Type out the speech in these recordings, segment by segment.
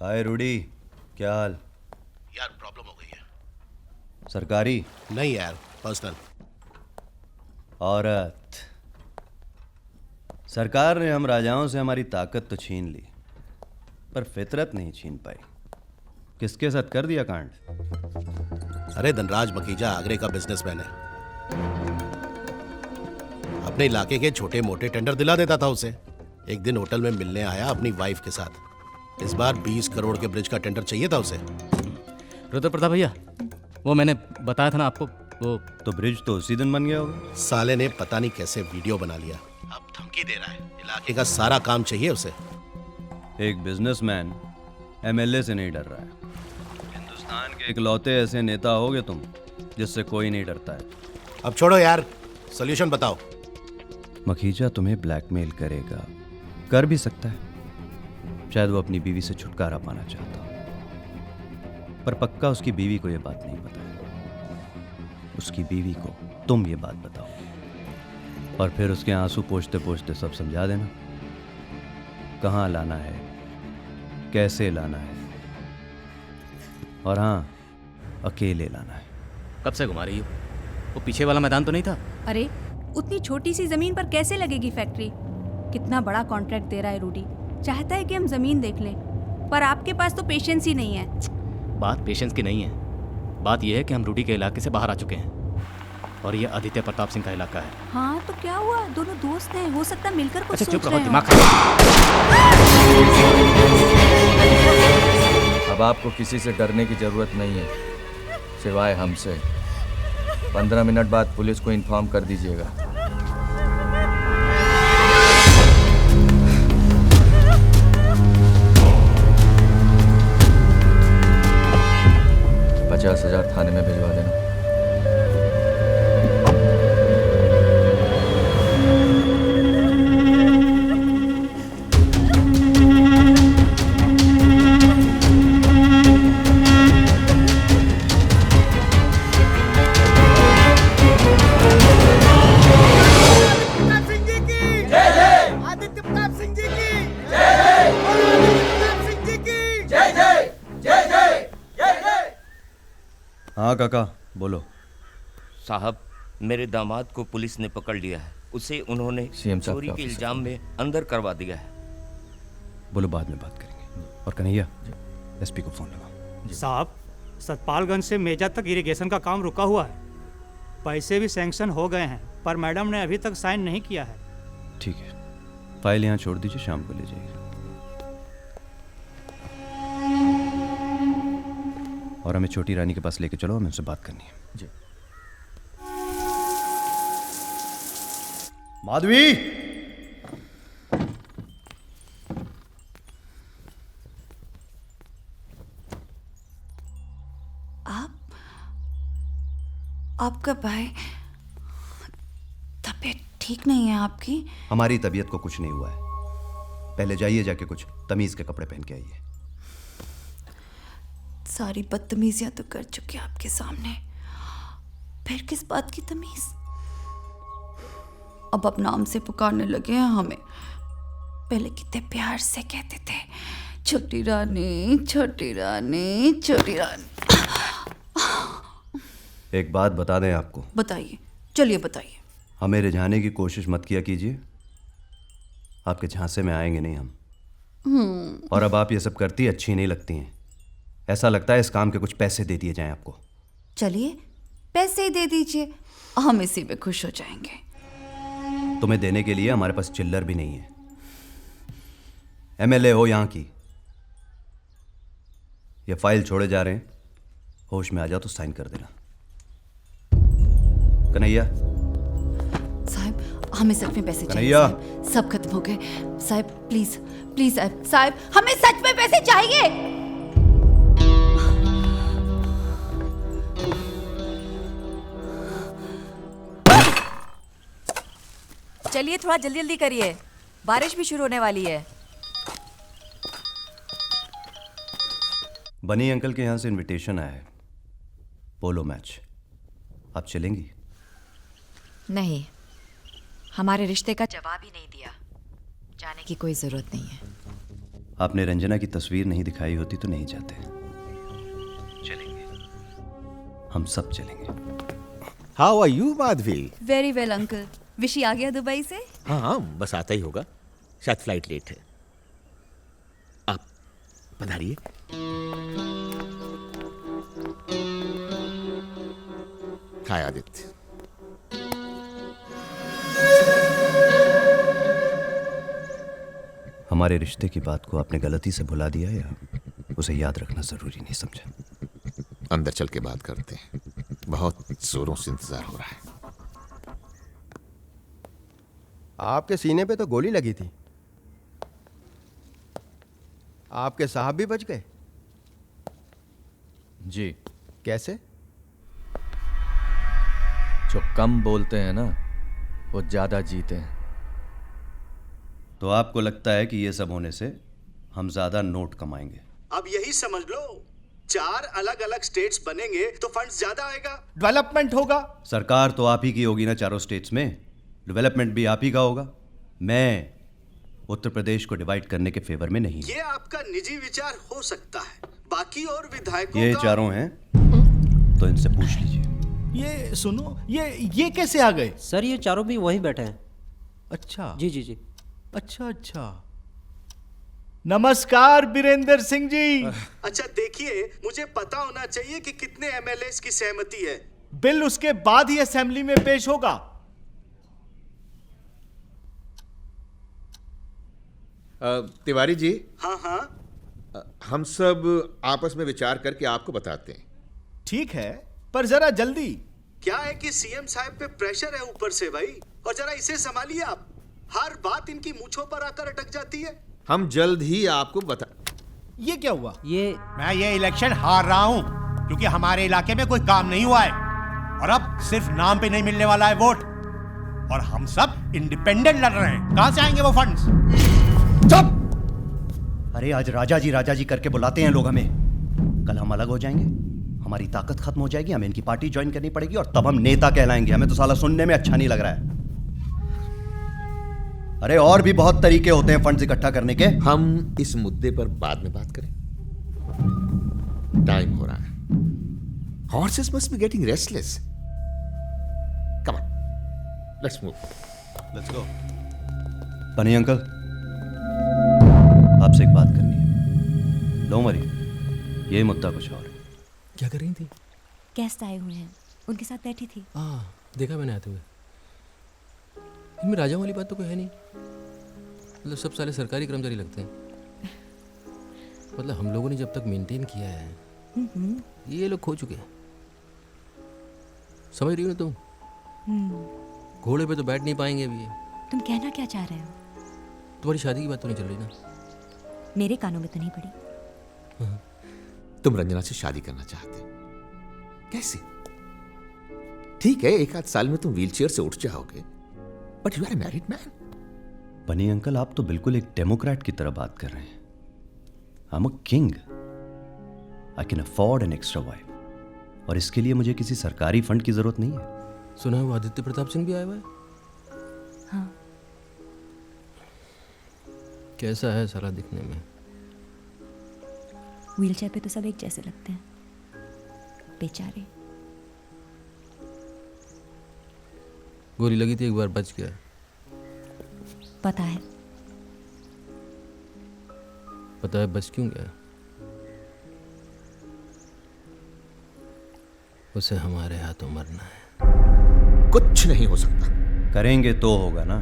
हाय रूडी, क्या हाल? यार प्रॉब्लम हो गई है। सरकारी? नहीं यार, पर्सनल। औरत। सरकार ने हम राजाओं से हमारी ताकत तो छीन ली, पर फितरत नहीं छीन पाई। किसके साथ कर दिया कांड? अरे धनराज मखीजा आगरे का बिजनेसमैन है। अपने इलाके के छोटे मोटे टेंडर दिला देता था उसे। एक दिन होटल में मिलने आया अपनी वाइफ के साथ। इस बार 20 करोड़ के ब्रिज का टेंडर चाहिए था उसे। रुद्र प्रताप भैया, वो मैंने बताया था ना आपको, वो तो ब्रिज तो उसी दिन बन गया होगा। साले ने पता नहीं कैसे वीडियो बना लिया, अब धमकी दे रहा है। इलाके का सारा काम चाहिए उसे। एक बिजनेसमैन एमएलए से नहीं डर रहा है। हिंदुस्तान के इकलौते ऐसे नेता होगे तुम जिससे कोई नहीं डरता है। अब छोड़ो यार, सोल्यूशन बताओ। मखीजा तुम्हें ब्लैकमेल करेगा, कर भी सकता है। शायद वो अपनी बीवी से छुटकारा पाना चाहता हो, पर पक्का उसकी बीवी को यह बात नहीं पता है। उसकी बीवी को तुम ये बात बताओ और फिर उसके आंसू पोंछते पोंछते सब समझा देना। कहाँ लाना है, कैसे लाना है, और हाँ, अकेले लाना है। कब से घुमा रही हो? वो पीछे वाला मैदान तो नहीं था? अरे उतनी छोटी सी जमीन पर कैसे लगेगी फैक्ट्री? कितना बड़ा कॉन्ट्रैक्ट दे रहा है रूडी। चाहता है कि हम जमीन देख लें, पर आपके पास तो पेशेंस ही नहीं है। बात पेशेंस की नहीं है, बात यह है कि हम रूडी के इलाके से बाहर आ चुके हैं और ये आदित्य प्रताप सिंह का इलाका है। हाँ तो क्या हुआ, दोनों दोस्त हैं, हो सकता है मिलकर कुछ अच्छा सोच चुप रहे रहो, हों। दिमाग खराब। अब आपको किसी से डरने की जरूरत नहीं है सिवाय हमसे। 15 मिनट बाद पुलिस को इन्फॉर्म कर दीजिएगा। $50,000 थाने में भिजवा देना। आदित्य प्रताप सिंह जी की जय। आदित्य प्रताप सिंह जी की जय जय जय जय जय जय। हाँ काका, बोलो। साहब, मेरे दामाद को पुलिस ने पकड़ लिया है। उसे उन्होंने CM साहब चोरी के के ऑफिस इल्जाम में अंदर करवा दिया है। बोलो, बाद में बात करेंगे। और कन्हैया, एसपी को फोन लगाओ। साहब, सतपालगंज से मेजा तक इरिगेशन का काम रुका हुआ है। पैसे भी सैंक्शन हो गए हैं, पर मैडम ने अभी तक साइन नहीं किया है। ठीक है, फाइल यहाँ छोड़ दीजिए, शाम को ले जाइए। और हमें छोटी रानी के पास लेके चलो, हमें उनसे बात करनी है। जी। माधवी, आप कब आए? तबीयत ठीक नहीं है आपकी? हमारी तबीयत को कुछ नहीं हुआ है। पहले जाइए, जाके कुछ तमीज के कपड़े पहन के आइए। सारी बदतमीजियां तो कर चुके आपके सामने, फिर किस बात की तमीज? अब नाम से पुकारने लगे हैं हमें। पहले कितने प्यार से कहते थे, छोटी रानी छोटी रानी छोटी रानी। एक बात बता दें आपको। बताइए, चलिए बताइए। हमें रिझाने की कोशिश मत किया कीजिए, आपके झांसे में आएंगे नहीं हम। और अब आप ये सब करती अच्छी नहीं लगती हैं। ऐसा लगता है इस काम के कुछ पैसे दे दिए जाएं आपको। चलिए पैसे ही दे दीजिए, हम इसी में खुश हो जाएंगे। तुम्हें देने के लिए हमारे पास चिल्लर भी नहीं है। एमएलए हो यहाँ की। ये फाइल छोड़े जा रहे हैं, होश में आ जाओ तो साइन कर देना। कन्हैया, साहब हमें सच में पैसे चाहिए। कन्हैया, साहब, सब खत्म हो गए। साहब प्लीज प्लीज साहब, साहब हमें सच में पैसे चाहिए। चलिए थोड़ा जल्दी जल्दी करिए, बारिश भी शुरू होने वाली है। बनी अंकल के यहाँ से इनविटेशन आया है, पोलो मैच। आप चलेंगी? नहीं, हमारे रिश्ते का जवाब ही नहीं दिया, जाने की कोई जरूरत नहीं है। आपने रंजना की तस्वीर नहीं दिखाई होती तो नहीं जाते। चलेंगे, हम सब चलेंगे। How are you Madhavi? Very well uncle. Vishi आ गया दुबई से? हाँ, बस आता ही होगा, शायद फ्लाइट लेट है। आप पधारिए। हाय आदित्य। हमारे रिश्ते की बात को आपने गलती से भुला दिया या उसे याद रखना जरूरी नहीं समझा? अंदर चल के बात करते हैं, बहुत जोरों से इंतजार हो रहा है। आपके सीने पे तो गोली लगी थी, आपके साहब भी बच गए? जी। कैसे? जो कम बोलते हैं ना, वो ज्यादा जीते हैं। तो आपको लगता है कि ये सब होने से हम ज्यादा नोट कमाएंगे? अब यही समझ लो, 4 अलग अलग स्टेट्स बनेंगे तो फंड्स ज्यादा आएगा, डेवलपमेंट होगा। सरकार तो आप ही की होगी ना चारों स्टेट्स में, डेवलपमेंट भी आप ही का होगा। मैं उत्तर प्रदेश को डिवाइड करने के फेवर में नहीं। ये आपका निजी विचार हो सकता है, बाकी और विधायकों ये का... चारों हैं तो इनसे पूछ लीजिए। ये सुनो, ये कैसे आ गए? सर ये चारों भी वहीं बैठे हैं। अच्छा जी जी जी। अच्छा। नमस्कार बीरेंद्र सिंह जी। अच्छा देखिए, मुझे पता होना चाहिए कि कितने एमएलएस की सहमति है। बिल उसके बाद ही असेंबली में पेश होगा। तिवारी जी। हाँ, हम सब आपस में विचार करके आपको बताते हैं। ठीक है, पर जरा जल्दी। क्या है कि सीएम साहब पे प्रेशर है ऊपर से भाई, और जरा इसे संभालिए आप। हर बात इनकी मूंछों पर आकर अटक जाती है। हम जल्द ही आपको बता। ये क्या हुआ? मैं ये इलेक्शन हार रहा हूं क्योंकि हमारे इलाके में कोई काम नहीं हुआ है, और अब सिर्फ नाम पे नहीं मिलने वाला है वोट, और हम सब इंडिपेंडेंट लड़ रहे हैं। कहां से आएंगे वो फंड्स? चुप! अरे आज राजा जी करके बुलाते हैं लोग हमें। कल हम अलग हो जाएंगे, हमारी ताकत खत्म हो जाएगी, हमें इनकी पार्टी ज्वाइन करनी पड़ेगी और तब हम नेता कहलाएंगे। हमें तो साला सुनने में अच्छा नहीं लग रहा है। अरे और भी बहुत तरीके होते हैं फंड्स इकट्ठा करने के। हम इस मुद्दे पर बाद में बात करें, टाइम हो रहा है। Horses must be getting restless. Come on, let's move. Let's go. पनी अंकल, आपसे एक बात करनी है। डोंट वरी, ये मुद्दा कुछ और है। क्या कर रही थी? गेस्ट आए हुए हैं, उनके साथ बैठी थी। देखा मैंने आते हुए। इनमें राजा वाली बात तो कोई है नहीं। मतलब सब साले सरकारी कर्मचारी लगते हैं। मतलब हम लोगों ने जब तक मेंटेन किया है, ये लोग खो चुके हैं। समझ रही हो तुम? घोड़े पे तो बैठ नहीं पाएंगे अभी। तुम कहना क्या चाह रहे हो? तुम्हारी शादी की बात तो नहीं चल रही ना? मेरे कानों में तो नहीं पड़ी। तुम रंजना से शादी करना चाहते? कैसे? ठीक है, 1 आध साल में तुम व्हीलचेयर से उठ जाओगे, but you are a married man. पनी अंकल, आप तो बिल्कुल एक डेमोक्रेट की तरह बात कर रहे हैं। I am a king, I can afford an extra wife, और इसके लिए मुझे किसी सरकारी फंड की जरूरत नहीं है। सुना है वो आदित्य प्रताप सिंह भी आया हुआ है? हाँ। कैसा है साला दिखने में? व्हीलचेयर पे तो सब एक जैसे लगते हैं, बेचारे। गोली लगी थी, एक बार बच गया। पता है। पता है बच क्यों गया? उसे हमारे हाथों मरना है। कुछ नहीं हो सकता। करेंगे तो होगा ना,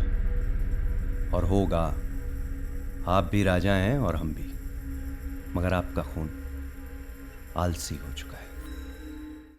और होगा। आप भी राजा हैं और हम भी, मगर आपका खून आलसी हो चुका है।